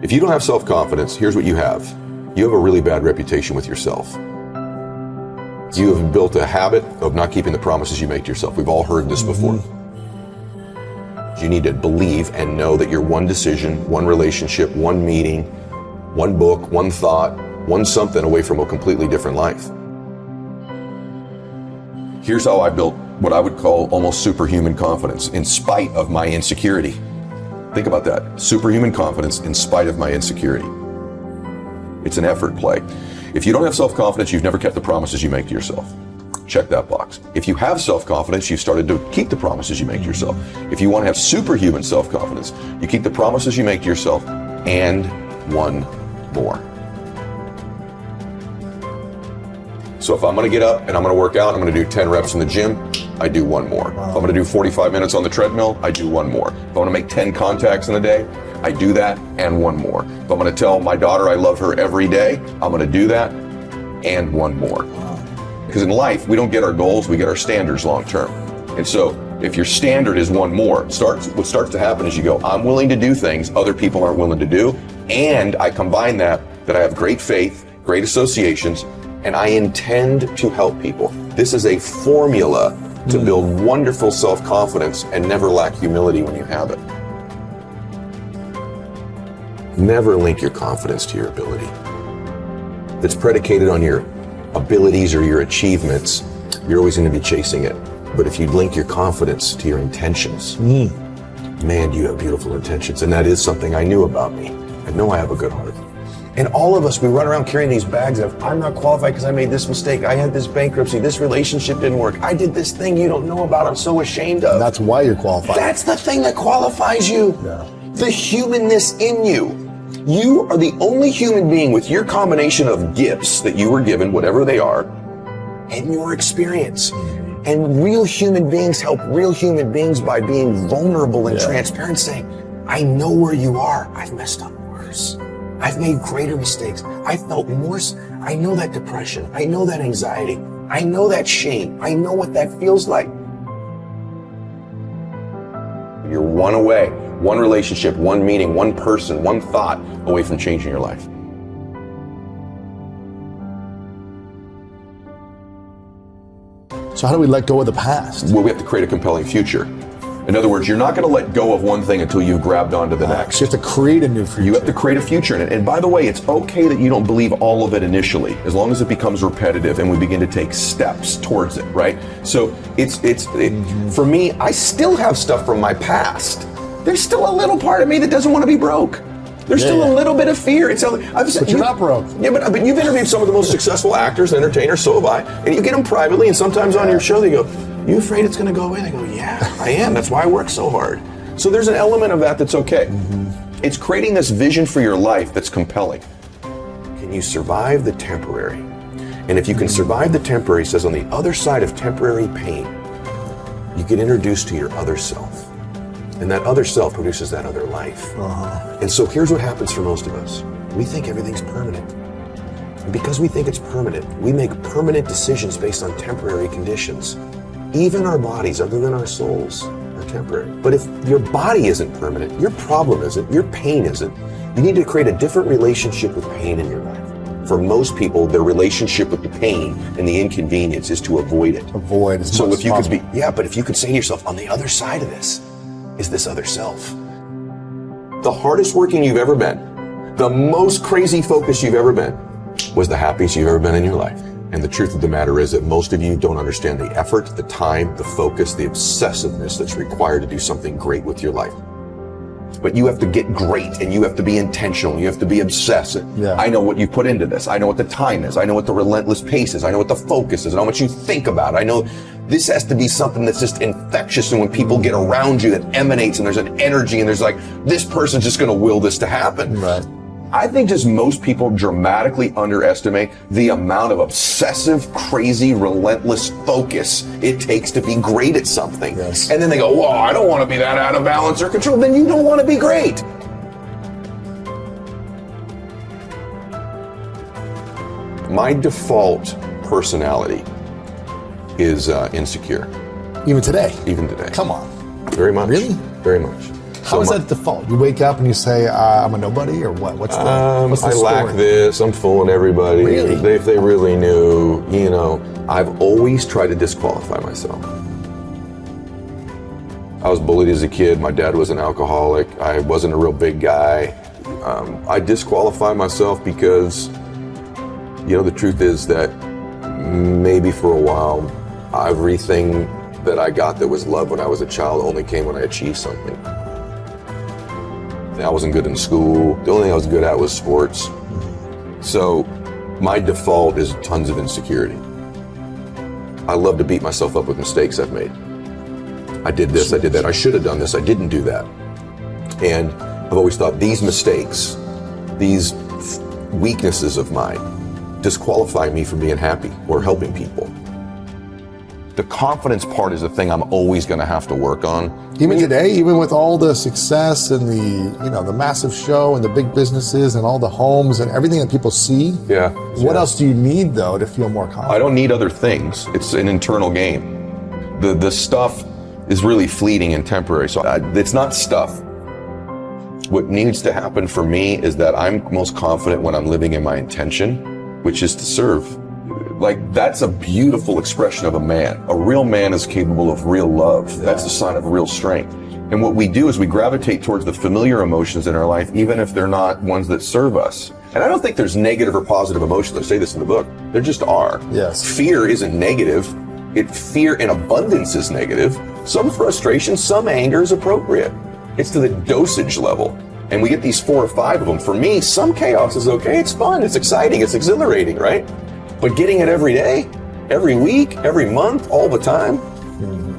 If you don't have self-confidence, here's what you have. You have a really bad reputation with yourself. You have built a habit of not keeping the promises you make to yourself. We've all heard this before. You need to believe and know that you're one decision, one relationship, one meeting, one book, one thought, one something away from a completely different life. Here's how I built what I would call almost superhuman confidence in spite of my insecurity. Think about that. Superhuman confidence in spite of my insecurity. It's an effort play. If you don't have self-confidence, you've never kept the promises you make to yourself. Check that box. If you have self-confidence, you've started to keep the promises you make to yourself. If you want to have superhuman self-confidence, you keep the promises you make to yourself and one more. So if I'm going to get up and I'm going to work out, I'm going to do 10 reps in the gym, I do one more. Wow. If I'm going to do 45 minutes on the treadmill, I do one more. If I want to make 10 contacts in a day, I do that and one more. If I'm going to tell my daughter I love her every day, I'm going to do that and one more. Because in life, we don't get our goals, we get our standards long term. And so if your standard is one more, what starts to happen is you go, I'm willing to do things other people aren't willing to do. And I combine that I have great faith, great associations, and I intend to help people. This is a formula to build wonderful self-confidence and never lack humility when you have it. Never link your confidence to your ability. If it's predicated on your abilities or your achievements, you're always going to be chasing it. But if you link your confidence to your intentions, man, you have beautiful intentions. And that is something I knew about me. I know I have a good heart. And all of us, we run around carrying these bags of, I'm not qualified because I made this mistake. I had this bankruptcy. This relationship didn't work. I did this thing you don't know about. I'm so ashamed of. And that's why you're qualified. That's the thing that qualifies you. Yeah. The humanness in you. You are the only human being with your combination of gifts that you were given, whatever they are, and your experience. And real human beings help real human beings by being vulnerable and transparent, saying, I know where you are. I've messed up worse. I've made greater mistakes. I felt more. I know that depression. I know that anxiety. I know that shame. I know what that feels like. You're one away, one relationship, one meeting, one person, one thought away from changing your life. So how do we let go of the past? Well, we have to create a compelling future. In other words, you're not going to let go of one thing until you've grabbed onto the next. So you have to create a new future. You have to create a future in it. And by the way, it's okay that you don't believe all of it initially, as long as it becomes repetitive and we begin to take steps towards it, right? So for me, I still have stuff from my past. There's still a little part of me that doesn't want to be broke. There's still a little bit of fear. But you're not broke. Yeah, but you've interviewed some of the most successful actors and entertainers, so have I. And you get them privately, and sometimes on your show they go, you afraid it's going to go away? They go, yeah, I am. That's why I work so hard. So there's an element of that that's okay. It's creating this vision for your life that's compelling. Can you survive the temporary? And if you can survive the temporary, it says on the other side of temporary pain, you get introduced to your other self. And that other self produces that other life. And so here's what happens for most of us. We think everything's permanent. And because we think it's permanent, we make permanent decisions based on temporary conditions. Even our bodies, other than our souls, are temporary. But if your body isn't permanent, your problem isn't, your pain isn't, you need to create a different relationship with pain in your life. For most people, their relationship with the pain and the inconvenience is to avoid it. Avoid as So much if you as could possible. but if you could say to yourself, on the other side of this is this other self. The hardest working you've ever been, the most crazy focused you've ever been, was the happiest you've ever been in your life. And the truth of the matter is that most of you don't understand the effort, the time, the focus, the obsessiveness that's required to do something great with your life. But you have to get great, and you have to be intentional. You have to be obsessive. Yeah. I know what you put into this. I know what the time is. I know what the relentless pace is. I know what the focus is. I know what you think about. I know this has to be something that's just infectious. And when people get around you, that emanates, and there's an energy, and there's like, this person's just going to will this to happen. Right. I think just most people dramatically underestimate the amount of obsessive, crazy, relentless focus it takes to be great at something. Yes. And then they go, whoa, I don't want to be that out of balance or control. Then you don't want to be great. My default personality is insecure. Even today? Even today. Come on. Very much. Really? Very much. How is that default? You wake up and you say, I'm a nobody, or what? What's the I story? lack this, I'm fooling everybody. Really? If they really knew, I've always tried to disqualify myself. I was bullied as a kid. My dad was an alcoholic. I wasn't a real big guy. I disqualify myself because, the truth is that maybe for a while, everything that I got that was love when I was a child only came when I achieved something. I wasn't good in school. The only thing I was good at was sports. So my default is tons of insecurity. I love to beat myself up with mistakes I've made. I did this, I did that, I should have done this, I didn't do that. And I've always thought these mistakes, these weaknesses of mine, disqualify me from being happy or helping people. The confidence part is the thing I'm always going to have to work on. Even today, even with all the success and the massive show and the big businesses and all the homes and everything that people see. Yeah. What else do you need though to feel more confident? I don't need other things. It's an internal game. The stuff is really fleeting and temporary. So it's not stuff. What needs to happen for me is that I'm most confident when I'm living in my intention, which is to serve. Like, that's a beautiful expression of a man. A real man is capable of real love. Yeah. That's a sign of real strength. And what we do is we gravitate towards the familiar emotions in our life, even if they're not ones that serve us. And I don't think there's negative or positive emotions. I say this in the book. There just are. Yes. Fear isn't negative. Fear in abundance is negative. Some frustration, some anger is appropriate. It's to the dosage level. And we get these 4 or 5 of them. For me, some chaos is okay. It's fun. It's exciting. It's exhilarating, right? But getting it every day, every week, every month, all the time,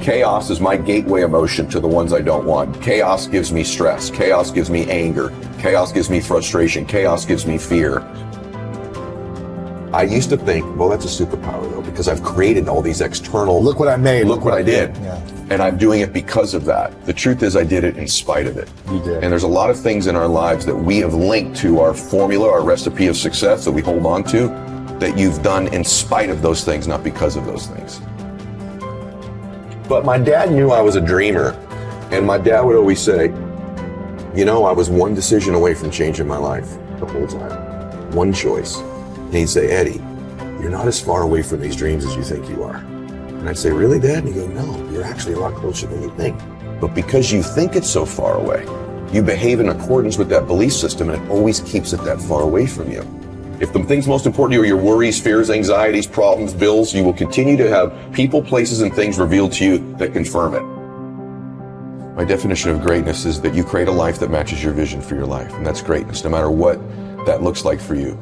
chaos is my gateway emotion to the ones I don't want. Chaos gives me stress. Chaos gives me anger. Chaos gives me frustration. Chaos gives me fear. I used to think, well, that's a superpower though, because I've created all these external. Look what I made. Look what I did. Yeah. And I'm doing it because of that. The truth is I did it in spite of it. You did. And there's a lot of things in our lives that we have linked to our formula, our recipe of success that we hold on to, that you've done in spite of those things, not because of those things. But my dad knew I was a dreamer. And my dad would always say, I was one decision away from changing my life the whole time. One choice. And he'd say, Eddie, you're not as far away from these dreams as you think you are. And I'd say, really, Dad? And he'd go, no, you're actually a lot closer than you think. But because you think it's so far away, you behave in accordance with that belief system, and it always keeps it that far away from you. If the things most important to you are your worries, fears, anxieties, problems, bills, you will continue to have people, places, and things revealed to you that confirm it. My definition of greatness is that you create a life that matches your vision for your life, and that's greatness, no matter what that looks like for you.